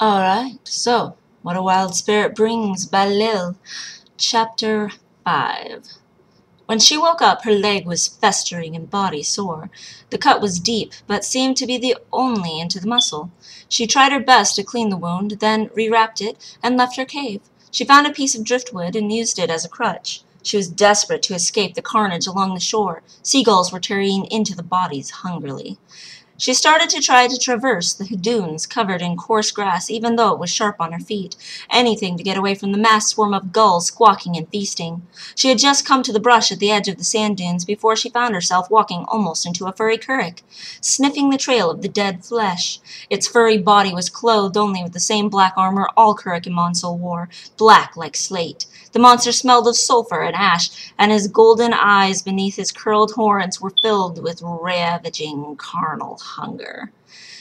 Alright, so, What a Wild Spirit Brings by Lil, Chapter 5. When she woke up, her leg was festering and body sore. The cut was deep, but seemed to be the only into the muscle. She tried her best to clean the wound, then rewrapped it, and left her cave. She found a piece of driftwood and used it as a crutch. She was desperate to escape the carnage along the shore. Seagulls were tearing into the bodies hungrily. She started to try to traverse the dunes covered in coarse grass, even though it was sharp on her feet. Anything to get away from the mass swarm of gulls squawking and feasting. She had just come to the brush at the edge of the sand dunes before she found herself walking almost into a furry currach, sniffing the trail of the dead flesh. Its furry body was clothed only with the same black armor all currach and monsel wore, black like slate. The monster smelled of sulphur and ash, and his golden eyes beneath his curled horns were filled with ravaging carnal hunger.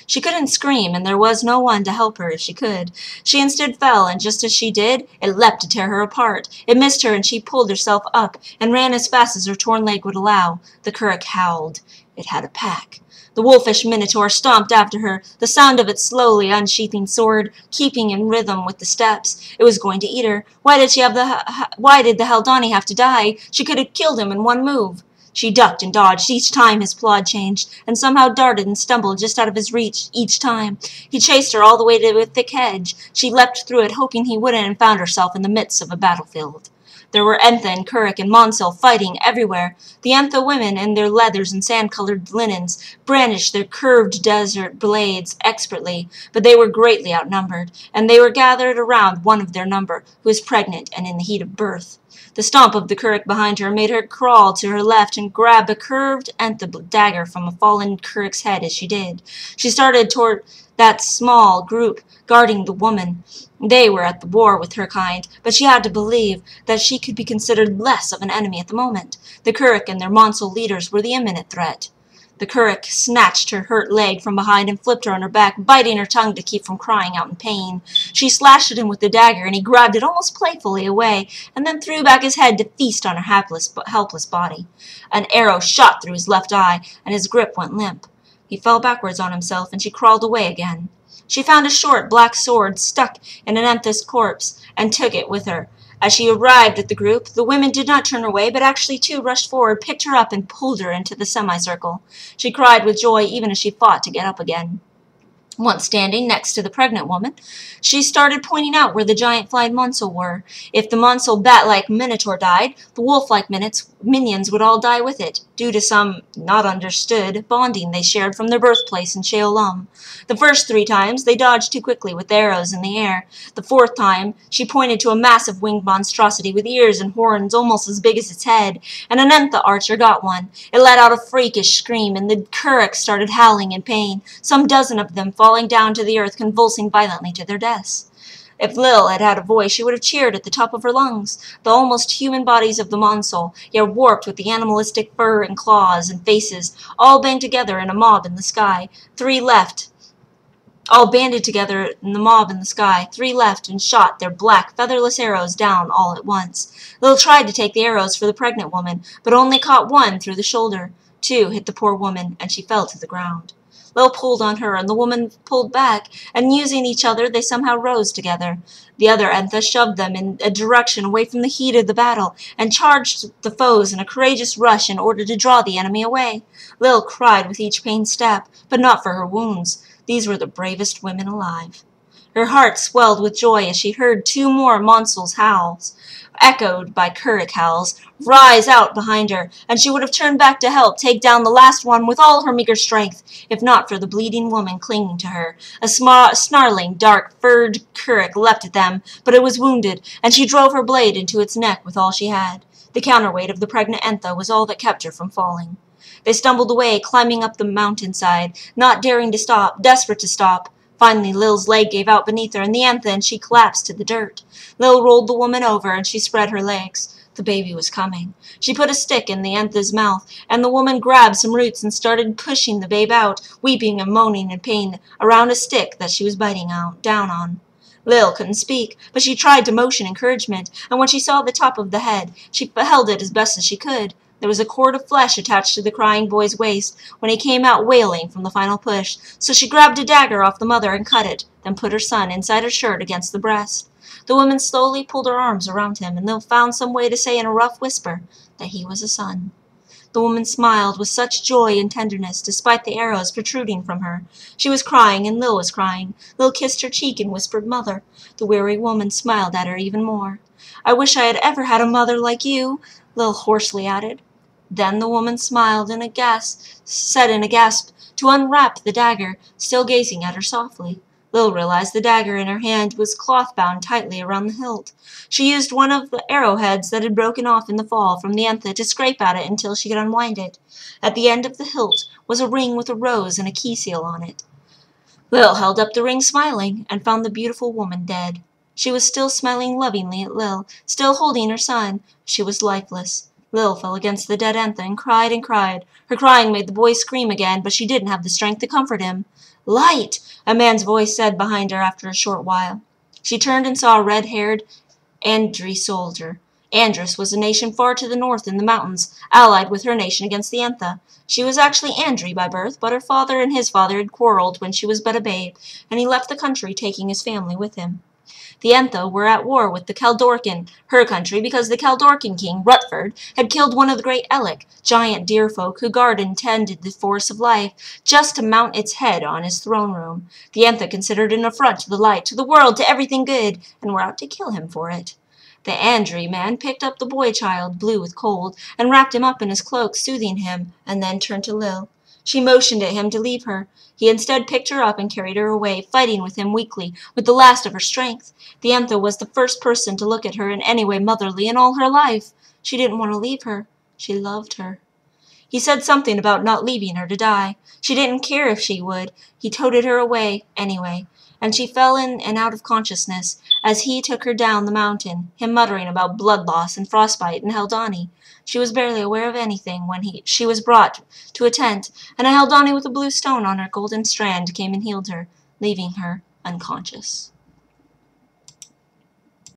She couldn't scream, and there was no one to help her if she could. She instead fell, and just as she did, it leapt to tear her apart. It missed her, and she pulled herself up and ran as fast as her torn leg would allow. The currach howled. It had a pack. The wolfish minotaur stomped after her, the sound of its slowly unsheathing sword keeping in rhythm with the steps. It was going to eat her. Why did the Haldani have to die? She could have killed him in one move. She ducked and dodged each time his plod changed, and somehow darted and stumbled just out of his reach each time. He chased her all the way to a thick hedge. She leapt through it, hoping he wouldn't, and found herself in the midst of a battlefield. There were Entha and currach and monsel fighting everywhere. The Entha women, in their leathers and sand-colored linens, brandished their curved desert blades expertly, but they were greatly outnumbered, and they were gathered around one of their number, who was pregnant and in the heat of birth. The stomp of the currach behind her made her crawl to her left and grab a curved Entha dagger from a fallen currach's head as she did. She started toward that small group guarding the woman. They were at the war with her kind, but she had to believe that she could be considered less of an enemy at the moment. The currach and their monsel leaders were the imminent threat. The currach snatched her hurt leg from behind and flipped her on her back, biting her tongue to keep from crying out in pain. She slashed at him with the dagger, and he grabbed it almost playfully away, and then threw back his head to feast on her helpless body. An arrow shot through his left eye, and his grip went limp. He fell backwards on himself, and she crawled away again. She found a short black sword stuck in an Entha's corpse, and took it with her. As she arrived at the group, the women did not turn away, but actually two rushed forward, picked her up, and pulled her into the semicircle. She cried with joy even as she fought to get up again. Once standing next to the pregnant woman, she started pointing out where the giant-flyed monsel were. If the monsel bat-like minotaur died, the wolf-like minions would all die with it, due to some not-understood bonding they shared from their birthplace in Sheolum. The first 3 times, they dodged too quickly with arrows in the air. The 4th time, she pointed to a massive winged monstrosity with ears and horns almost as big as its head, and an Entha archer got one. It let out a freakish scream, and the currach started howling in pain, some dozen of them falling down to the earth, convulsing violently to their deaths. If Lil had had a voice, she would have cheered at the top of her lungs. The almost human bodies of the monsel, yet warped with the animalistic fur and claws and faces, all banged together in a mob in the sky. 3 left. All banded together in the mob in the sky. 3 left, and shot their black, featherless arrows down all at once. Lil tried to take the arrows for the pregnant woman, but only caught 1 through the shoulder. 2 hit the poor woman, and she fell to the ground. Lil pulled on her, and the woman pulled back, and using each other, they somehow rose together. The other Entha shoved them in a direction away from the heat of the battle, and charged the foes in a courageous rush in order to draw the enemy away. Lil cried with each pained step, but not for her wounds. These were the bravest women alive. Her heart swelled with joy as she heard 2 more monsel's howls, echoed by currach howls, rise out behind her, and she would have turned back to help take down the last one with all her meager strength, if not for the bleeding woman clinging to her. A snarling, dark-furred currach leapt at them, but it was wounded, and she drove her blade into its neck with all she had. The counterweight of the pregnant Entha was all that kept her from falling. They stumbled away, climbing up the mountainside, not daring to stop, desperate to stop. Finally, Lil's leg gave out beneath her, and the Entha, and she collapsed to the dirt. Lil rolled the woman over, and she spread her legs. The baby was coming. She put a stick in the Entha's mouth, and the woman grabbed some roots and started pushing the babe out, weeping and moaning in pain, around a stick that she was biting down on. Lil couldn't speak, but she tried to motion encouragement, and when she saw the top of the head, she held it as best as she could. There was a cord of flesh attached to the crying boy's waist when he came out wailing from the final push, so she grabbed a dagger off the mother and cut it, then put her son inside her shirt against the breast. The woman slowly pulled her arms around him and then found some way to say in a rough whisper that he was a son. The woman smiled with such joy and tenderness, despite the arrows protruding from her. She was crying, and Lil was crying. Lil kissed her cheek and whispered, "Mother." The weary woman smiled at her even more. "I wish I had ever had a mother like you," Lil hoarsely added. Then the woman smiled and said in a gasp to unwrap the dagger, still gazing at her softly. Lil realized the dagger in her hand was cloth bound tightly around the hilt. She used one of the arrowheads that had broken off in the fall from the anther to scrape at it until she could unwind it. At the end of the hilt was a ring with a rose and a key seal on it. Lil held up the ring smiling, and found the beautiful woman dead. She was still smiling lovingly at Lil, still holding her son. She was lifeless. Lil fell against the dead anther and cried and cried. Her crying made the boy scream again, but she didn't have the strength to comfort him. "Light!" a man's voice said behind her after a short while. She turned and saw a red-haired Andri soldier. Andris was a nation far to the north in the mountains, allied with her nation against the Antha. She was actually Andri by birth, but her father and his father had quarreled when she was but a babe, and he left the country, taking his family with him. The Antha were at war with the Kaldorkin, her country, because the Kaldorkin king, Rutford, had killed one of the great Elec, giant deer folk who guard and tended the force of life, just to mount its head on his throne room. The Antha considered an affront to the light, to the world, to everything good, and were out to kill him for it. The Andri man picked up the boy-child, blue with cold, and wrapped him up in his cloak, soothing him, and then turned to Lil. She motioned at him to leave her. He instead picked her up and carried her away, fighting with him weakly, with the last of her strength. The Antha was the first person to look at her in any way motherly in all her life. She didn't want to leave her. She loved her. He said something about not leaving her to die. She didn't care if she would. He toted her away anyway, and she fell in and out of consciousness as he took her down the mountain, him muttering about blood loss and frostbite and Haldani. She was barely aware of anything when she was brought to a tent, and a Haldani with a blue stone on her golden strand came and healed her, leaving her unconscious.